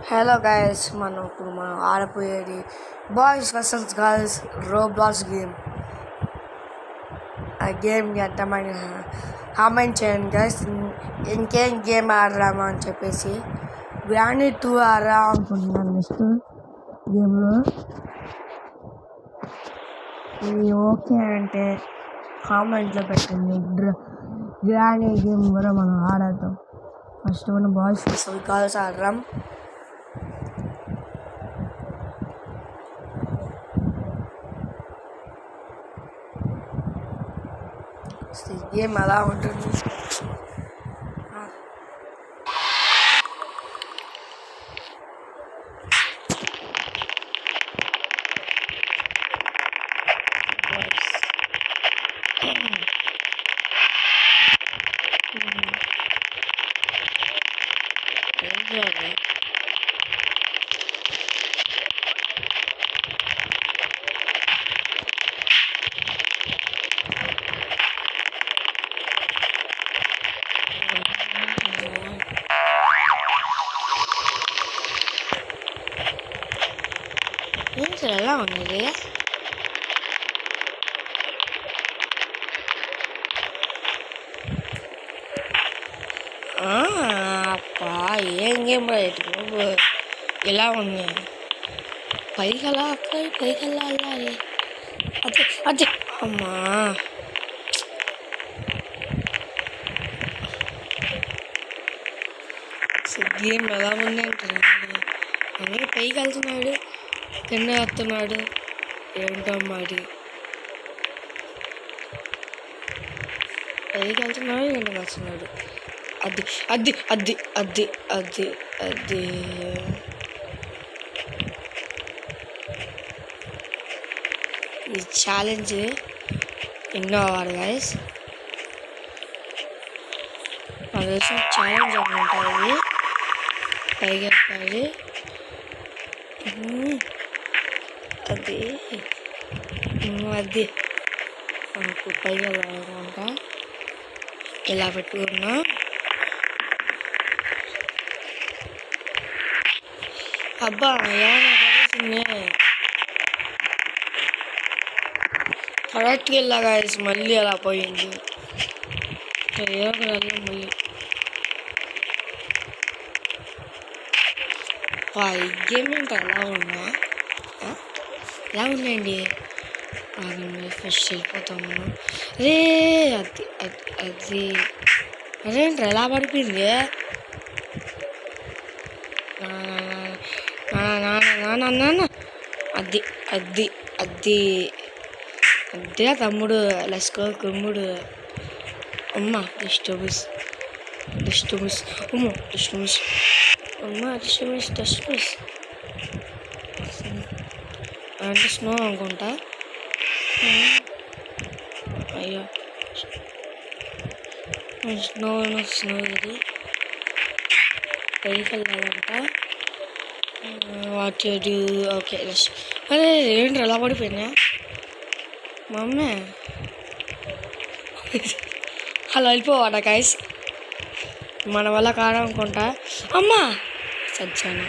Hello guys, మనం ఆడపోయేది boys versus girls Roblox game. ఆ గేమ్కి అర్థమైన కామెంట్ చేయండి గైస్. ఇంకేం గేమ్ ఆడరామా అని చెప్పేసి. గ్రానీ 2 ఆడరా అనుకుంటున్నాను నెక్స్ట్ గేమ్లో. ఇది ఓకే అంటే కామెంట్లో పెట్టండి. గ్రానీ గేమ్ కూడా మనం ఆడతాం. ఫస్ట్ మనం బాయ్స్ వర్సెస్ గర్ల్స్ ఆడరాం. గేమ్ అలా ఉంటుంది. ఏం సార్ ఎలా ఉన్నది? అప్పా ఏం గేమ్ రైతు ఎలా ఉంది? పైకలా పైకల్లా వెళ్ళాలి. అదే అదే అమ్మా, గేమ్ ఎలా ఉంది అంటున్నా. అందరూ పైకి వెళ్తున్నాడు, కింద వస్తున్నాడు. ఏంటో మరి పైకి వెళ్తున్నాడు, కింద వస్తున్నాడు. అది అది అది అది అది అది ఈ ఛాలెంజ్ ఎన్నో అవ్వాలి గైస్. నా తెలిసిన ఛాలెంజ్ అనుకుంటుంది. పైకి ఎక్కాలి. అది అది మనకు పైగా రాకుండా ఇలా పెట్టుకున్నా. అబ్బా ఏమన్నా కరెక్ట్గా వెళ్ళా గైస్, మళ్ళీ అలా పోయింది. మళ్ళీ ఈ గేమ్ ఏంటి ఎలా ఉన్నా ఎలా ఉన్నాయండి. ఫస్ట్ వెళ్ళిపోతాము. అరే అది అది అది అదేంటి ఎలా పడిపోయింది? నాన్న అది అది అది అదే తమ్ముడు లెస్కో కుమ్ముడు. అమ్మ డిస్టర్బెన్స్ డిస్టర్బెన్స్ అమ్మ డిస్టర్బెన్స్ అమ్మ డిస్టర్బెన్స్ డిస్టర్బెన్స్ అంటే స్నో అనుకుంటా. అయ్యో స్నో స్నో ఇది పైకి వెళ్ళాలంట. What do okay. అరే ఏంటి ఎలా పడిపోయినా మా అమ్మ? అలా వెళ్ళిపోవాట గైస్, మన వల్ల కాదనుకుంటా. అమ్మా సచ్చాను.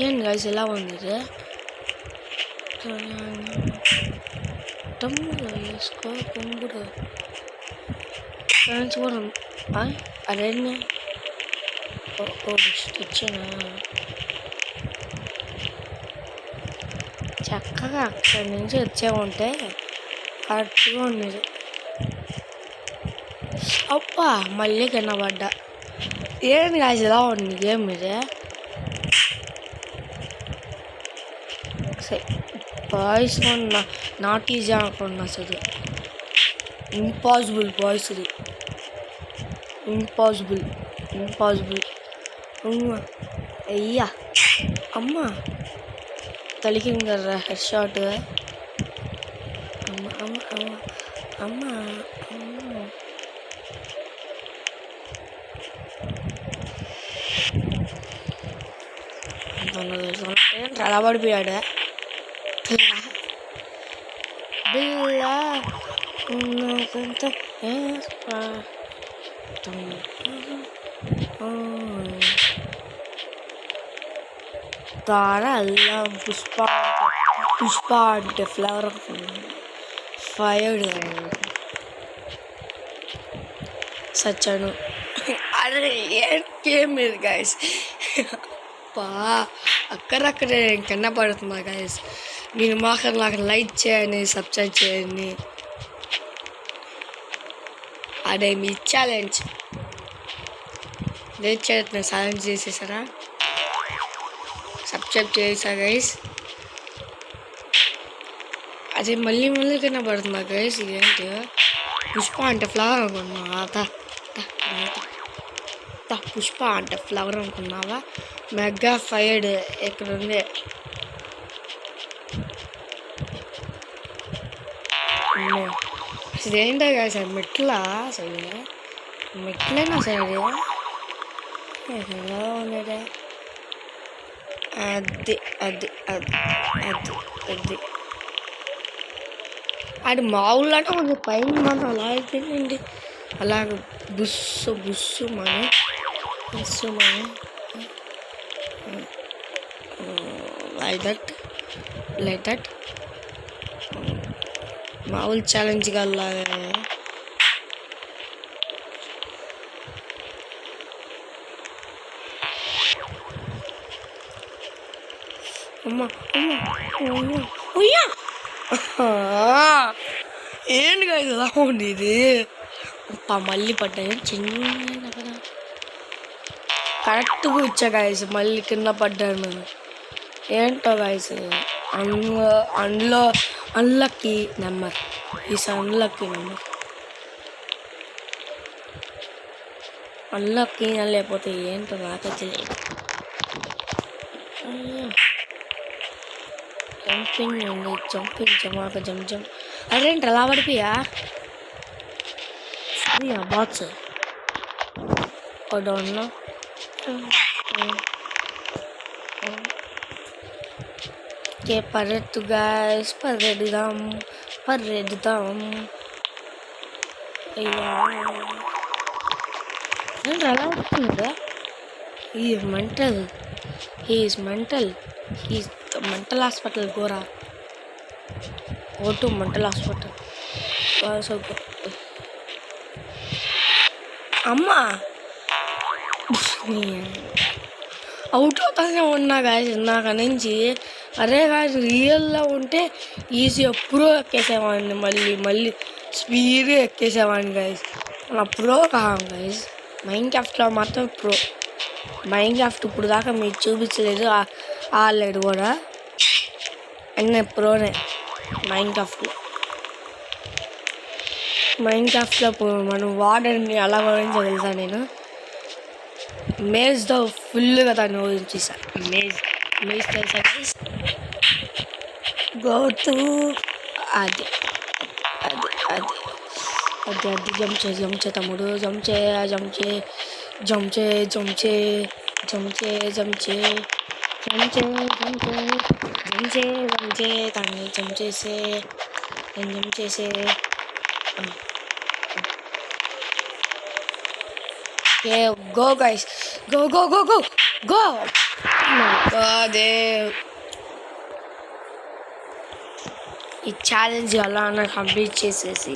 ఏంటి గైస్ ఎలా ఉంది? తమ్ముడు వేసుకో తమ్ముడు చూడం. అదే వచ్చానా చక్కగా అక్కడి నుంచి వచ్చామంటే కరెక్ట్గా ఉండేది. అబ్బా మళ్ళీ కిందపడ్డా. ఏంటి కాదు ఇలా ఉంది గేమ్ మీదే. బాయ్స్ నాట్ ఈజీ అనుకున్నా. అసలు ఇంపాసిబుల్ బాయ్స్, ఇది ఇంపాసిబుల్ ఇంపాసిబుల్. అయ్యా అమ్మ తలికింది కదా హెడ్ షాట్. అమ్మ అమ్మ అమ్మ అమ్మ అమ్మ ఏంటి అలా పడిపోయాడు? బిల్లా కొంత తార అల్లం పుష్ప అంటే ఫ్లవర్ ఫైర్డ్ సచ్చాను. అరే ఏం గేమ్ ఇది గైస్. పా అక్కడక్కడే కన్నా పడుతున్నా గైస్. మీరు మాకు నాకు లైక్ చేయండి, సబ్స్క్రైబ్ చేయండి. అదే మీ ఛాలెంజ్ లైక్ చేయట్లేదు, ఛాలెంజ్ చేసేసారా? సబ్స్క్రైబ్ చేసా గైస్. అదే మళ్ళీ కన్నా పడుతున్నా గైస్. ఏంటి పుష్ప అంటే ఫ్లవర్ అనుకున్నా? పుష్ప అంటే ఫ్లవర్ అనుకున్నావా? మెగా ఫైర్డ్ ఇక్కడ ఉంది. అసలు ఏంటో కాదు సార్ మెట్లా, అసలు మెట్లేనా సార్ అది ఎలా ఉన్నదే? అది అది అది అది అది అది మా ఊళ్ళో అంటే కొంచెం పైన మనం అలా అయిపోయిందండి. అలాగ బుస్సు మనీ లైక్ దట్ మామూలు ఛాలెంజ్ గల్లాగా. ఏంటి కాదు ఎలా ఉంది ఇది? మళ్ళీ పడ్డాయి చిన్న కదా, కరెక్ట్గా వచ్చా గాయస్. మళ్ళీ కింద పడ్డాను. ఏంటో గాయస్, అందులో unlucky number. Is unlucky number. Unlucky లేకపోతే ఏంటో నాకే తెలియదు. జంపింగ్ అండి, జంపింగ్ జమాక జంజం. అదేంటి అలా పడిపోయా? బాక్స్ ఉన్నా పరిగెత్తు గాయస్, పరిగెడదాం. అయ్యా ఏంటి అలా పడుతుందా? Is mental hospital Gora. Mental hospital. అమ్మా అవుట్ అవుతానే ఉన్నా గాయస్ ఇందాక నుంచి. అరే గాయస్ రియల్లో ఉంటే ఈజీ ప్రో ఎక్కేసేవాడిని. మళ్ళీ స్పీడ్గా ఎక్కేసేవాడిని గాయస్. నా ప్రో కావాలి గాయస్. మైన్క్రాఫ్ట్లో మాత్రం ప్రో. మైన్క్రాఫ్ట్ ఇప్పుడు దాకా మీకు చూపించలేదు, ఆడలేదు కూడా. అన్నీ ప్రోనే మైన్క్రాఫ్ట్లో మనం వాడర్ని అలా గురించి తెలుసా నేను. మేజ్తో ఫుల్గా దాన్ని ఊహించేసాను. మేజ్ తెలుసా గైస్? గోతు అది జంచే తమ్ముడు, జంచే దాన్ని జంచేసే. Go guys, go. Oh my god, ఈ ఛాలెంజ్ అలా కంప్లీట్ చేసేసి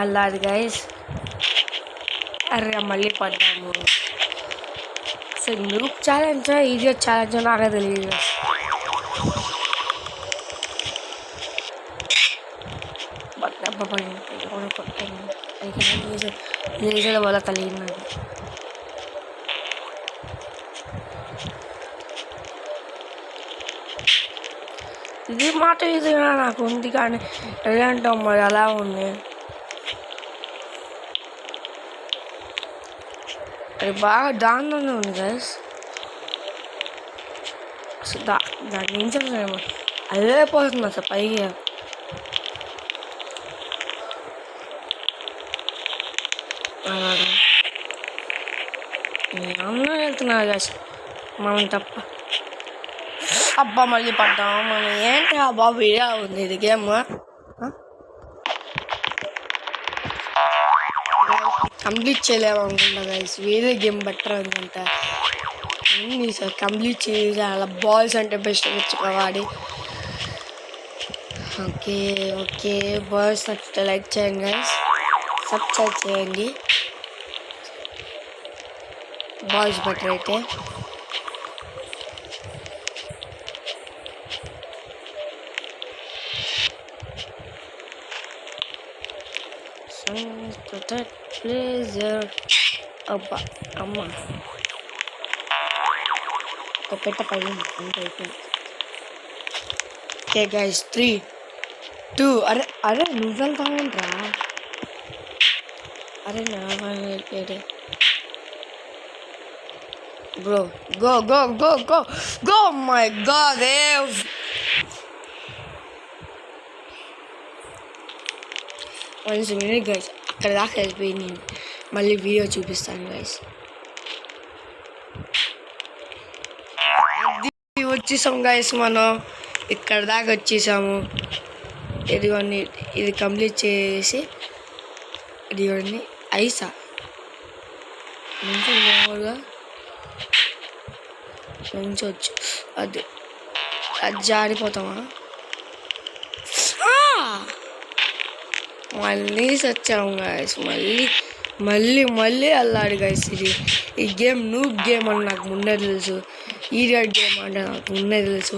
అలా గైస్. అరే మళ్ళీ పడ్డాము. అసలు గ్రూప్ ఛాలెంజ్ ఈజీ ఛాలెంజ్ నాకే తెలియదు. లేజర్ వల్ల కలిగినది. ఇది మాట ఈజీగా నాకు ఉంది, కానీ ఎలాంటో మరి అలా ఉంది. అది బాగా దారుణంగా ఉంది గైస్. దాని ఏం చెప్తానేమో అదే పోతుంది అసలు పైగా. అందరూ వెళ్తున్నారు గైస్, మనం తప్ప. అబ్బా మళ్ళీ పడ్డాము మనం. ఏంటి బాబు ఇలా ఉంది ఇది గేమ్. కంప్లీట్ చేయలేము అనుకుంటా గైస్. వేరే గేమ్ బెటర్ అనుకుంట. అన్నీ సార్ కంప్లీట్ చేసి అలా బాల్స్ అంటే బెస్ట్ తెచ్చుకోవాలి. ఓకే ఓకే బాయ్స్ నచ్చితే లైక్ చేయండి గైస్, సబ్స్క్రైబ్ చేయండి. బాయ్స్ బెటర్ అయితే ప్లేజర్. అబ్బా అమ్మ ఒక పెట్ట పడింది అంత అయిపోయింది. ఓకే గైస్ 3, 2 అరే అరే నువ్వెళ్తావేంట్రా? అరే నా వెళ్ళిపోయాడు. Bro go go go go go my God. Once minute guys, అక్కడ దాకా వెళ్ళిపోయింది. మళ్ళీ వీడియో చూపిస్తాను గైస్. అది వచ్చేసాం గైస్, మనం ఇక్కడ దాకా వచ్చేసాము. ఇదిగోండి, ఇది కంప్లీట్ చేసి ఇదిగోండి ఐసా నుంచి మామూలుగా ఉంచవచ్చు. అది అది జారిపోతామా? మళ్ళీ వచ్చాము గైస్, మళ్ళీ మళ్ళీ మళ్ళీ అల్లాడు గైస్. ఈ గేమ్ నూబ్ గేమ్ అని నాకు ముందే తెలుసు. ఈడియట్ గేమ్ అంటే నాకు ముందే తెలుసు.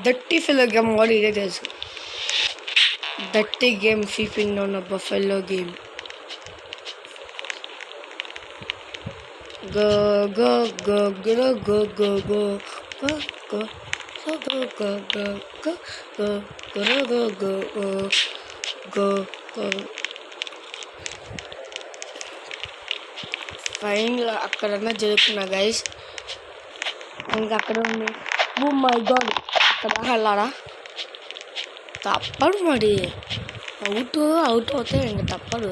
దట్టి ఫెలో గేమ్ కూడా ఇదే తెలుసు. దట్టి గేమ్ ఫీపింగ్ ఉన్న buffalo game. Go go go go go go go go go go go go go go go go go go. ఫైన్గా అక్కడన్నా జరుగుతున్నా గైస్. ఇంకా అక్కడ ఉంది. ఓ మై గాడ్, అక్కడ వెళ్ళాడా? తప్పడు మరి. అవుట్ అవుతే ఇంకా తప్పదు.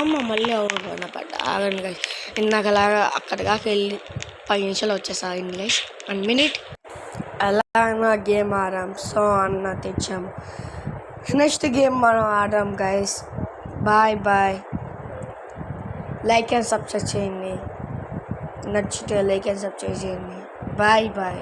అమ్మ మళ్ళీ అవుట్ అన్న పడ్డ. ఆగండి గైస్, ఇందాకలాగా అక్కడ దాకా వెళ్ళి 10 నిమిషాలు వచ్చేసాగింది గైస్. 1 మినిట్ అలా అన్న గేమ్ ఆడాం. సో అన్న తెచ్చాము. నెక్స్ట్ గేమ్ మనం ఆడాం guys. Bye bye. Like and subscribe చేయండి. నచ్చితే లైక్ అండ్ సబ్స్క్రైబ్ చేయండి. Bye bye.